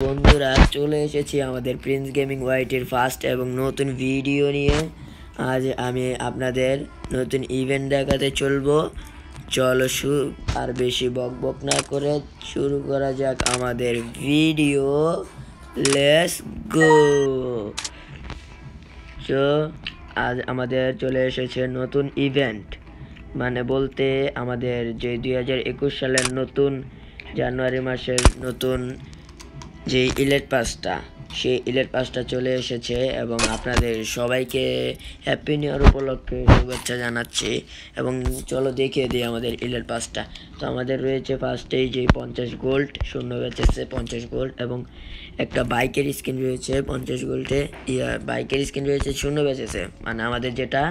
বন্ধুরা চলে এসেছি আমাদের প্রিন্স গেমিং ওয়াইটির ফার্স্ট এবং নতুন ভিডিও নিয়ে। আজ আমি আপনাদের নতুন ইভেন্ট দেখাতে চলবো। চলো আর বেশি বকবক না করে শুরু করা যাক আমাদের ভিডিও। Let's go. সো আজ আমাদের চলে এসেছে নতুন ইভেন্ট, মানে বলতে আমাদের যে 2021 সালের নতুন জানুয়ারি মাসের নতুন যে ইলেট পাসটা, সেই ইলেট পাসটা চলে এসেছে এবং আপনাদের সবাইকে হ্যাপি নিউ ইয়ার উপলক্ষে শুভেচ্ছা জানাচ্ছি। এবং চলো দেখিয়ে দিই আমাদের ইলেট পাসটা। তো আমাদের রয়েছে ফার্স্টেই যে 50 গোল্ড শূন্য বেচেছে 50 গোল্ড, এবং একটা বাইকের স্কিন রয়েছে 50 গোল্ডে, বাইকের স্কিন রয়েছে শূন্য বেচেছে, মানে আমাদের যেটা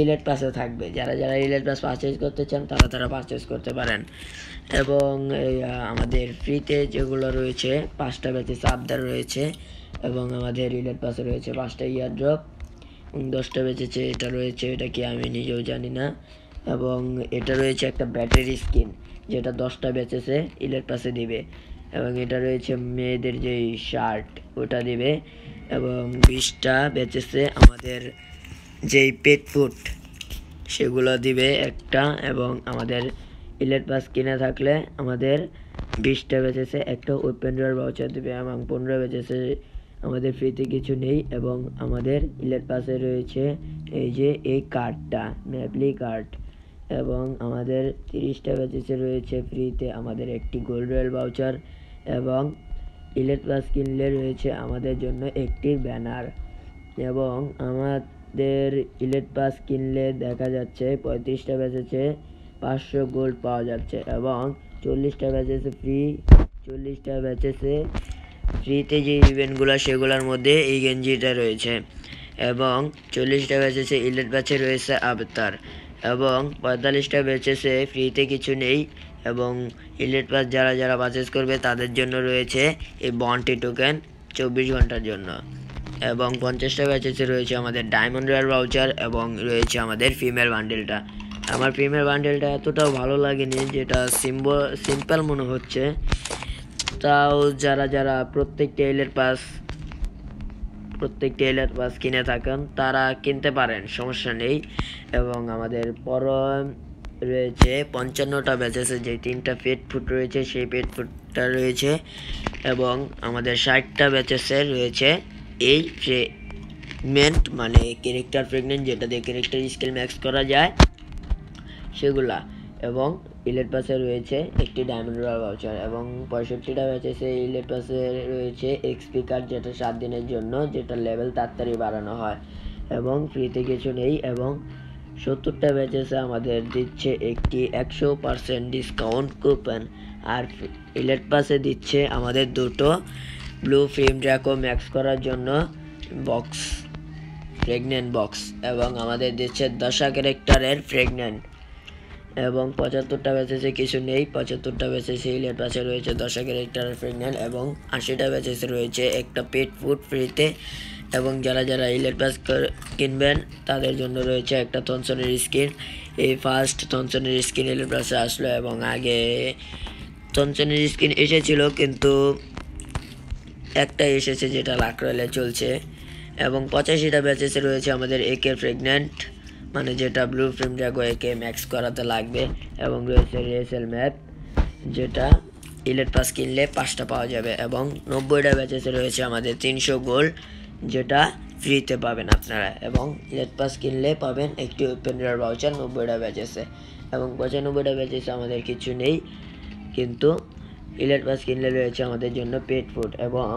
ইলেট পাসে থাকবে। যারা যারা ইলেট পাস পারচেজ করতে চান তারা পারচেজ করতে পারেন। এবং আমাদের ফ্রিতে যেগুলো রয়েছে 5টা বেচেছে আবদার রয়েছে, এবং আমাদের ইলেট পাসে রয়েছে 5টা ইয়ার ড্রপ, 10টা বেচেছে এটা রয়েছে, এটা কি আমি নিজেও জানি না। এবং এটা রয়েছে একটা ব্যাটারি স্কিন, যেটা 10টা বেচেছে ইলেট পাসে দিবে। এবং এটা রয়েছে মেয়েদের যেই শার্ট, ওটা দিবে। এবং 20টা বেচেছে আমাদের যেই পেট ফুড, সেগুলো দিবে একটা। এবং আমাদের ইলেট পাস কিনে থাকলে আমাদের 20টা বেচেছে একটা ওপেন ডোর ভাউচার দিবে, এবং 15 বেচেছে আমাদের ফ্রিতে কিছু নেই। এবং আমাদের ইলেট পাসে রয়েছে এই যে এই কার্ডটা, ম্যাপলি কার্ড। এবং আমাদের 30টা বেচেছে রয়েছে ফ্রিতে আমাদের একটি গোল্ড রয়্যাল ভাউচার। এবং ইলেট পাস কিনলে রয়েছে আমাদের জন্য একটি ব্যানার। এবং আমাদের ইলেট পাস কিনলে দেখা যাচ্ছে 35টা বেচেছে 500 গোল্ড পাওয়া যাচ্ছে। এবং 40টা বেচেছে ফ্রি, 40টা বেচেছে ফ্রিতে যে ইভেন্টগুলো সেগুলোর মধ্যে এই গেঞ্জিটা রয়েছে। এবং 40টা বেচেছে ইলেট পাসে রয়েছে আবতার। এবং 45টা বেচেছে ফ্রিতে কিছু নেই। এবং ইলেট পাস যারা যারা পারচেজ করবে তাদের জন্য রয়েছে এই বন্টি টোকেন 24 ঘন্টার জন্য। এবং 50টা বেচেছে রয়েছে আমাদের ডায়মন্ড রয়্যাল ভাউচার, এবং রয়েছে আমাদের ফিমেল বান্ডেলটা। আমার ফিমেল বান্ডেলটা এতটাও ভালো লাগেনি, যেটা সিম্পল মনে হচ্ছে। তাও যারা যারা প্রত্যেকটা ইলেট পাস কিনে থাকেন তারা কিনতে পারেন, সমস্যা নেই। এবং আমাদের রয়েছে 55টা বেচেছে, যে 3টা পেট ফুড রয়েছে সেই পেট ফুডটা রয়েছে। এবং আমাদের 60টা বেচেছে রয়েছে এই ফ্রেগমেন্ট, মানে ক্যারেক্টার ফ্রেগমেন্ট, যেটা দিয়ে ক্যারেক্টার স্কিল ম্যাক্স করা যায় সেগুলা। এবং ইলেট পাসে রয়েছে একটি ডায়মন্ড রয়্যাল ভাউচার। এবং 65টা বেচেছে ইলেট পাসে রয়েছে এক্সপি কার্ড, যেটা 7 দিনের জন্য, যেটা লেভেল তাড়াতাড়ি বাড়ানো হয়। এবং ফ্রিতে কিছু নেই। এবং 70টা বেচেছে আমাদের দিচ্ছে একটি 100% ডিসকাউন্ট কুপন। আর ইলেট পাসে দিচ্ছে আমাদের দুটো ব্লু ফ্রেম ড্রাকো ম্যাক্স করার জন্য বক্স, প্রেগনেন্ট বক্স। এবং আমাদের দিচ্ছে 10 ক্যারেক্টারের প্রেগনেন্ট। এবং 75টা বেচেছে কিছু নেই, 75টা বেচেছে ইলেট পাসে রয়েছে 10 ক্যারেক্টারের প্রেগনেন্ট। এবং 80টা বেচেছে রয়েছে একটা পেট ফুড ফ্রিতে। এবং যারা যারা ইলেট পাস কিনবেন তাদের জন্য রয়েছে একটা থনসনের স্কিন। এই ফার্স্ট থনসনের স্কিন ইলেট পাসে আসলো, এবং আগে থনসনের স্কিন এসেছিল কিন্তু একটা এসেছে যেটা লাখ রয়্যালে চলছে। এবং 85টা বেচেছে রয়েছে আমাদের একের প্রেগনেন্ট, মানে যেটা ব্লু ফ্রেম ড্রাগো একে ম্যাক্স করাতে লাগবে। এবং রয়েছে রেসেল ম্যাপ, যেটা ইলেট পাস কিনলে 5টা পাওয়া যাবে। এবং 90টা বেচেছে রয়েছে আমাদের 300 গোল্ড, যেটা ফ্রিতে পাবেন আপনারা। এবং ইলেট পাস কিনলে পাবেন একটি ওপেন রয়্যাল ভাউচার, 90টা বেচেছে। এবং 95টা বেচেছে আমাদের কিছু নেই, কিন্তু ইলেট পাস কিনলে রয়েছে আমাদের জন্য পেট ফুড। এবং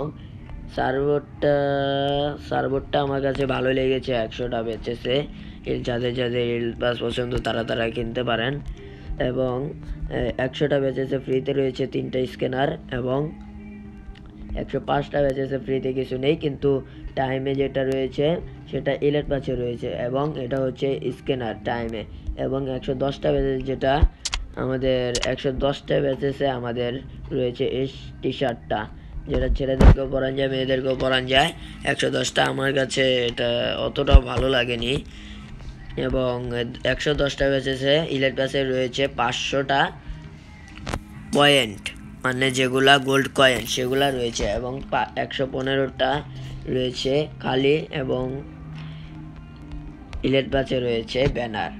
সার্ভরটা আমার কাছে ভালো লেগেছে, 100টা বেচেছে। যাদের যাদের ইলেট পাস পছন্দ তারা কিনতে পারেন। এবং 100টা বেচেছে ফ্রিতে রয়েছে 3টা স্ক্যানার। এবং 105টা বেচেছে ফ্রিতে কিছু নেই, কিন্তু টাইমে যেটা রয়েছে সেটা ইলেট পাসে রয়েছে, এবং এটা হচ্ছে স্ক্যানার টাইমে। এবং 110টা বেচেছে, যেটা আমাদের 110টা বেচেছে আমাদের রয়েছে এই টি শার্টটা, যেটা ছেলেদেরকেও পরান যায় মেয়েদেরকেও পরান যায়। 110টা আমার কাছে এটা অতটাও ভালো লাগেনি। এবং 110টা বেচেছে ইলেট পাসে রয়েছে 500টা পয়েন্ট, মানে যেগুলা গোল্ড কয়েন সেগুলা রয়েছে, এবং 115টা রয়েছে খালি, এবং ইলেট পাসে রয়েছে ব্যানার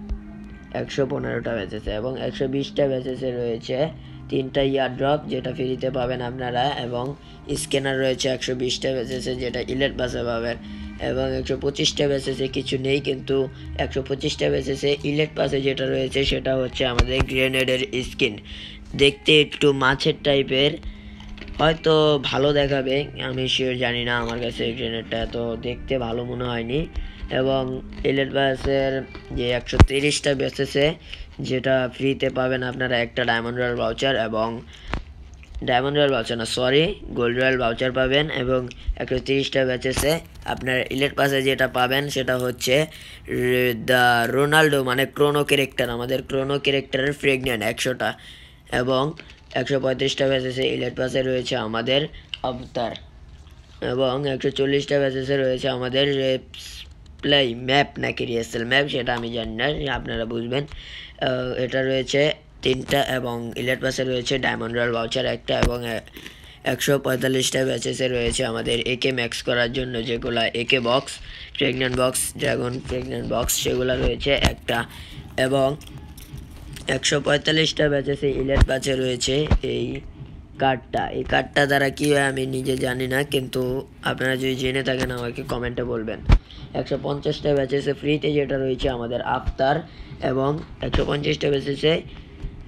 115টা বেচেছে, এবং 120টা বেচেছে রয়েছে 3টা ইয়ার ড্রপ যেটা ফ্রিতে পাবেন আপনারা, এবং স্ক্যানার রয়েছে 120টা বেচেছে যেটা ইলেট পাসে পাবেন, এবং 125টা বেচেছে কিছু নেই, কিন্তু 125টা বেচেছে ইলেট পাসে যেটা রয়েছে সেটা হচ্ছে আমাদের গ্রেনেডের স্কিন। দেখতে একটু মাছের টাইপের, হয়তো ভালো দেখাবে, আমি শিওর জানি না, আমার কাছে গ্রেনেডটা তো দেখতে ভালো মনে হয়নি। এবং ইলেট পাসের যে 130টা বেচেছে যেটা ফ্রিতে পাবেন আপনারা একটা ডায়মন্ড রয়্যাল ভাউচার, এবং ডায়মন্ড রয়্যাল ভাউচার না, সরি, গোল্ড রয়্যাল ভাউচার পাবেন, এবং 130টা বেচেছে আপনার ইলেট পাসে যেটা পাবেন সেটা হচ্ছে দ্য রোনাল্ডো মানে ক্রোনো ক্যারেক্টার, আমাদের ক্রোনো ক্যারেক্টারের প্রেগন্যান্ট 100টা, এবং 135টা বেচেছে ইলেট পাসে রয়েছে আমাদের অবতার, এবং 140টা বেচেছে রয়েছে আমাদের প্লাই ম্যাপ নাকি রিএসএল ম্যাপ সেটা আমি জানি না, আপনারা বুঝবেন। এটা রয়েছে 3টা, এবং ইলেট পাসে রয়েছে ডায়মন্ড রয়্যাল ভাউচার একটা, এবং 145টা বেচেছে রয়েছে আমাদের একে ম্যাক্স করার জন্য যেগুলা একে box, pregnant box, dragon pregnant box সেগুলো রয়েছে একটা, এবং 145টা বেচেছে ইলেট পাসে রয়েছে এই কার্ডটা। এই কার্ডটা দ্বারা কী হয় আমি নিজে জানি না, কিন্তু আপনারা যদি জেনে থাকেন আমাকে কমেন্টে বলবেন। 150টা বেচেছে ফ্রিতে যেটা রয়েছে আমাদের আফতার, এবং 150টা বেচেছে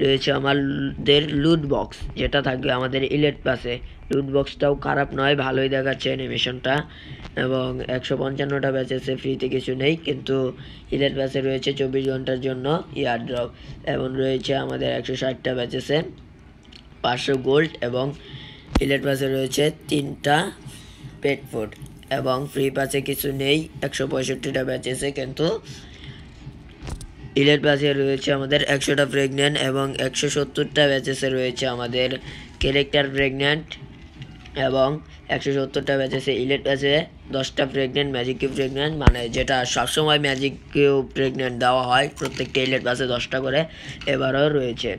রয়েছে আমাদের লুট বক্স যেটা থাকবে আমাদের ইলেট পাসে। লুট বক্সটাও খারাপ নয়, ভালোই দেখাচ্ছে অ্যানিমেশনটা, এবং 155টা বেচেছে ফ্রিতে কিছু নেই, কিন্তু ইলেট পাসে রয়েছে 24 ঘন্টার জন্য ইয়ার ড্রপ, এবং রয়েছে আমাদের 160টা বেচেছে 500 গোল্ড, এবং ইলেট পাসে রয়েছে 3টা পেট ফুড, এবং ফ্রি পাসে কিছু নেই 165টা বেচেছে, কিন্তু ইলেট পাসে রয়েছে আমাদের 100টা প্রেগন্যান্ট, এবং 170টা বেচেছে রয়েছে আমাদের ক্যারেক্টার প্রেগন্যান্ট, এবং 170টা বেচেছে ইলেট পাসে 10টা প্রেগন্যান্ট ম্যাজিক কিউব প্রেগন্যান্ট, মানে যেটা সবসময় ম্যাজিক কিউব প্রেগন্যান্ট দেওয়া হয় প্রত্যেকটা ইলেট পাসে 10টা করে, এবারও রয়েছে,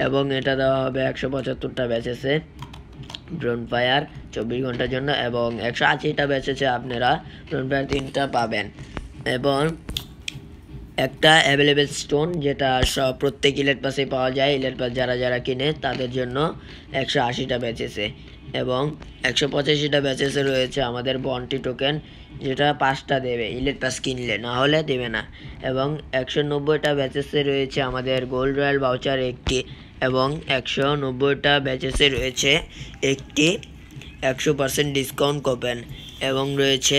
এবং এটা দেওয়া হবে 175টা বেচেছে ব্রোনফায়ার 24 ঘন্টার জন্য, এবং 180টা বেচেছে আপনারা ব্রোনফায়ার 3টা পাবেন, এবং একটা অ্যাভেলেবেল স্টোন যেটা সব প্রত্যেক ইলেট পাসে পাওয়া যায়, ইলেট পাস যারা যারা কিনে তাদের জন্য 180টা বেচেছে, এবং 185টা বেচেছে রয়েছে আমাদের বন্টি টোকেন যেটা 5টা দেবে ইলেট পাস কিনলে, না হলে দেবে না, এবং 190টা বেচেছে রয়েছে আমাদের গোল্ড রয়্যাল ভাউচার একটি, এবং 190টা বেচেছে রয়েছে একটি 100% ডিসকাউন্ট কুপন, এবং রয়েছে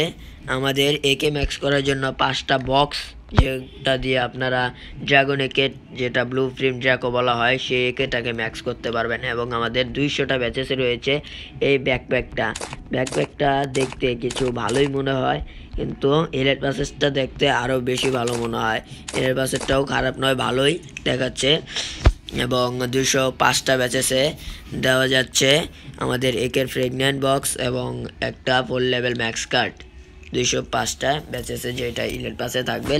আমাদের একে ম্যাক্স করার জন্য 5টা বক্স যেটা দিয়ে আপনারা ড্রাগন একে যেটা ব্লু প্রিন্ট ড্রাকো বলা হয় সেই একেটাকে ম্যাক্স করতে পারবেন, এবং আমাদের 200টা বেচেছে রয়েছে এই ব্যাকপ্যাকটা দেখতে কিছু ভালোই মনে হয়, কিন্তু এলেট পাসেসটা দেখতে আরও বেশি ভালো মনে হয়, এলেট পাসেসটাও খারাপ নয়, ভালোই দেখাচ্ছে, এবং 205টা বেচেছে দেওয়া যাচ্ছে আমাদের একের প্রেগন্যান্ট বক্স, এবং একটা 4 লেভেল ম্যাক্স কার্ড 205টা বেচেছে যেটা ইলেট পাসে থাকবে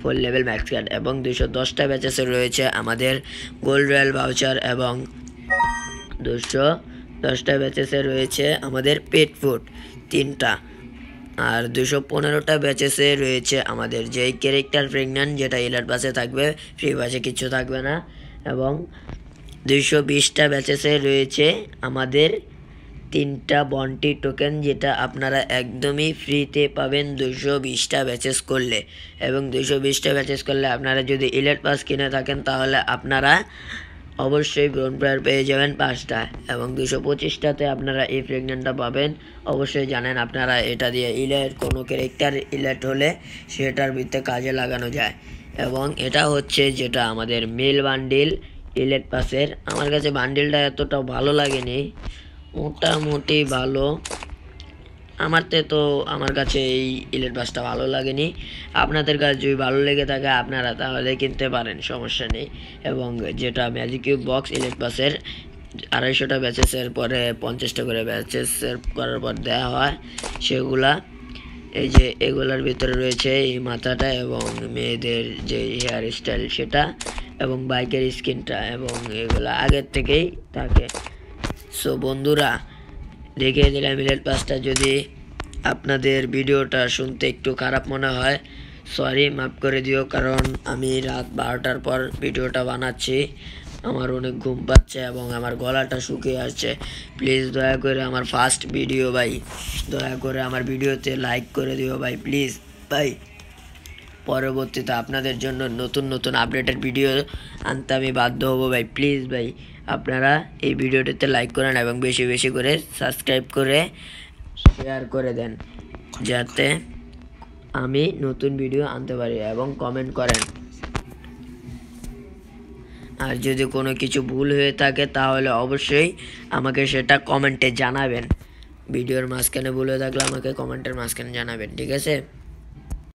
4 লেভেল ম্যাক্স কার্ড, এবং 210টা বেচেছে রয়েছে আমাদের গোল্ড রয়্যাল ভাউচার, এবং 210টা বেচেছে রয়েছে আমাদের পেট ফুড 3টা, আর 215টা বেচেছে রয়েছে আমাদের যেই ক্যারেক্টার প্রেগন্যান্ট যেটা ইলেট পাসে থাকবে, ফ্রি পাসে কিছু থাকবে না, এবং 220টা বেচেছে রয়েছে আমাদের 3টা বন্টি টোকেন যেটা আপনারা একদমই ফ্রিতে পাবেন 220টা ব্যাচেস করলে, এবং 220টা ব্যাচেস করলে আপনারা যদি ইলেট পাস কিনে থাকেন তাহলে আপনারা অবশ্যই ব্রোনফায়ার পেয়ে যাবেন 5টা, এবং 225টাতে আপনারা এই প্রেগন্যান্টটা পাবেন। অবশ্যই জানেন আপনারা এটা দিয়ে ইলেট কোনো ক্যারেক্টার ইলেট হলে সেটার ভিতরে কাজে লাগানো যায়, এবং এটা হচ্ছে যেটা আমাদের মেল বান্ডিল ইলেট পাসের। আমার কাছে বান্ডিলটা এতটা ভালো লাগেনি, মোটামুটি ভালো, আমার কাছে এই ইলেট পাসটা ভালো লাগেনি। আপনাদের কাছে যদি ভালো লেগে থাকে আপনারা তাহলে কিনতে পারেন, সমস্যা নেই। এবং যেটা ম্যাজিক কিউব বক্স ইলেট পাসের 250টা ব্যাচেসের পরে 50টা করে ব্যাচেসের করার পর দেওয়া হয় সেগুলা, এই যে এগুলার ভিতরে রয়েছে এই মাথাটা এবং মেয়েদের যে হেয়ার স্টাইল সেটা, এবং বাইকের স্কিনটা, এবং এগুলো আগের থেকেই থাকে। সো বন্ধুরা, দেখিয়ে দিলাম ইলিট পাসটা। যদি আপনাদের ভিডিওটা শুনতে একটু খারাপ মনে হয়, সরি, মাফ করে দিও, কারণ আমি রাত 12টার পর ভিডিওটা বানাচ্ছি। আমার অনেক ঘুম পাচ্ছে এবং আমার গলাটা শুকিয়ে আসছে। প্লিজ দয়া করে আমার ফার্স্ট ভিডিও ভাই, দয়া করে আমার ভিডিওতে লাইক করে দিও ভাই, প্লিজ ভাই। পরবর্তীতে আপনাদের জন্য নতুন নতুন আপডেটের ভিডিও আনতে আমি বাধ্য হব ভাই। প্লিজ ভাই, আপনারা এই ভিডিওটিতে লাইক করেন এবং বেশি বেশি করে সাবস্ক্রাইব করে শেয়ার করে দেন, যাতে আমি নতুন ভিডিও আনতে পারি, এবং কমেন্ট করেন। আর যদি কোনো কিছু ভুল হয়ে থাকে তাহলে অবশ্যই আমাকে সেটা কমেন্টে জানাবেন। ভিডিওর মাঝখানে ভুল হয়ে থাকলে আমাকে কমেন্টের মাঝখানে জানাবেন, ঠিক আছে?